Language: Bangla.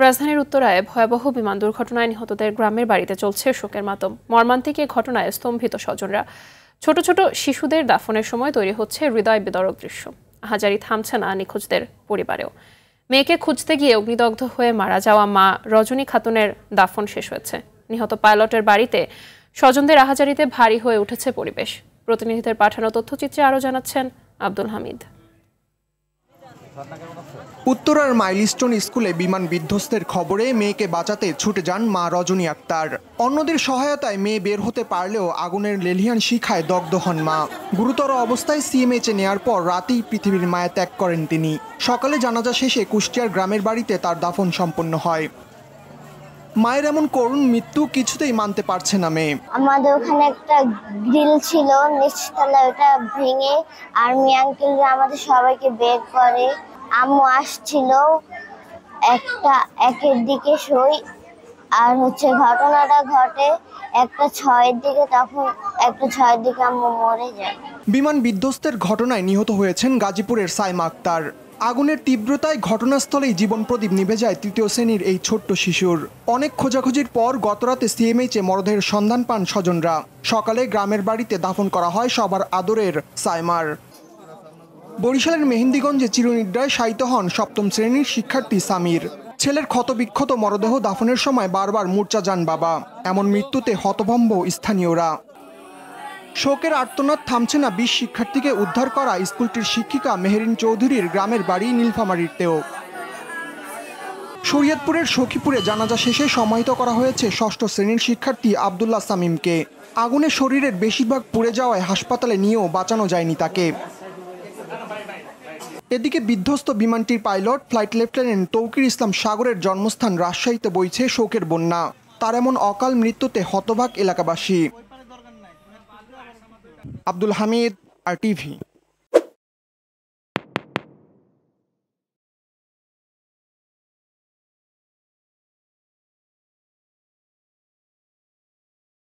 রাজধানীর উত্তরায় ভয়াবহ বিমান দুর্ঘটনায় নিহতদের গ্রামের বাড়িতে চলছে শোকের মাতম। মর্মান্তিক এই ঘটনায় স্তম্ভিত স্বজনরা। ছোট ছোট শিশুদের দাফনের সময় তৈরি হচ্ছে হৃদয় বিদারক দৃশ্য। আহাজারি থামছে না নিখোঁজদের পরিবারেও। মেয়েকে খুঁজতে গিয়ে অগ্নিদগ্ধ হয়ে মারা যাওয়া মা রজনী খাতুনের দাফন শেষ হয়েছে। নিহত পাইলটের বাড়িতে স্বজনদের আহাজারিতে ভারী হয়ে উঠেছে পরিবেশ। প্রতিনিধিদের পাঠানো তথ্যচিত্রে আরও জানাচ্ছেন আব্দুল হামিদ। উত্তরার মাইলস্টোন স্কুলে বিমান বিধ্বস্তের খবরে মেয়েকে বাঁচাতে ছুটে যান মা রজনী আক্তার। অন্যদের সহায়তায় মেয়ে বের হতে পারলেও আগুনের লেলিহান শিখায় দগ্ধ হন মা। গুরুতর অবস্থায় সিএমএইচে নেয়ার পর রাতেই পৃথিবীর মায়া ত্যাগ করেন তিনি। সকালে জানাজা শেষে কুষ্টিয়ার গ্রামের বাড়িতে তার দাফন সম্পন্ন হয়। মায়ের এমন করুণ মৃত্যু কিছুতেই মানতে পারছে না মেয়ে। আমাদের ওখানে একটা গ্রিল ছিল নিচতলায়, ওটা ভেঙে আর্মি আঙ্কেলরা আমাদের সবাইকে বের করে। আম্মু আসছিল একের দিকে সই, আর ঘটনাটা ঘটে 1:06 দিকে, তখন 1:06 দিকে আম্মু মরে যায়। বিমান বিধ্বস্তের ঘটনায় নিহত হয়েছেন গাজীপুরের সাইমা আক্তার। আগুনের তীব্রতায় ঘটনাস্থলেই জীবন প্রদীপ নিভে যায় 3য় শ্রেণীর এই ছোট্ট শিশুর। অনেক খোঁজাখুঁজির পর গতরাতে সিএমএইচে মরদেহের সন্ধান পান স্বজনরা। সকালে গ্রামের বাড়িতে দাফন করা হয় সবার আদরের সাইমার। বরিশালের মেহেন্দিগঞ্জে চিরনিদ্রায় শায়িত হন 7ম শ্রেণীর শিক্ষার্থী সামির। ছেলের ক্ষতবিক্ষত মরদেহ দাফনের সময় বারবার মূর্ছা যান বাবা। এমন মৃত্যুতে হতভম্ব স্থানীয়রা। শোকের আর্তনাদ থামছে না 20 শিক্ষার্থীকে উদ্ধার করা স্কুলটির শিক্ষিকা মেহেরিন চৌধুরীর গ্রামের বাড়ি নীলফামারীতেও। শরীয়তপুরের সখীপুরে জানাজা শেষে সমাহিত করা হয়েছে 6ষ্ঠ শ্রেণীর শিক্ষার্থী আব্দুল্লাহ সামিমকে। আগুনে শরীরের বেশিরভাগ পুড়ে যাওয়ায় হাসপাতালে নিয়েও বাঁচানো যায়নি তাকে। এদিকে বিধ্বস্ত বিমানটির পাইলট ফ্লাইট লেফটেন্যান্ট তৌকির ইসলাম সাগরের জন্মস্থান রাজশাহীতে বইছে শোকের বন্যা। তার এমন অকাল মৃত্যুতে হতবাক এলাকাবাসী। আব্দুল হামিদ, RTV।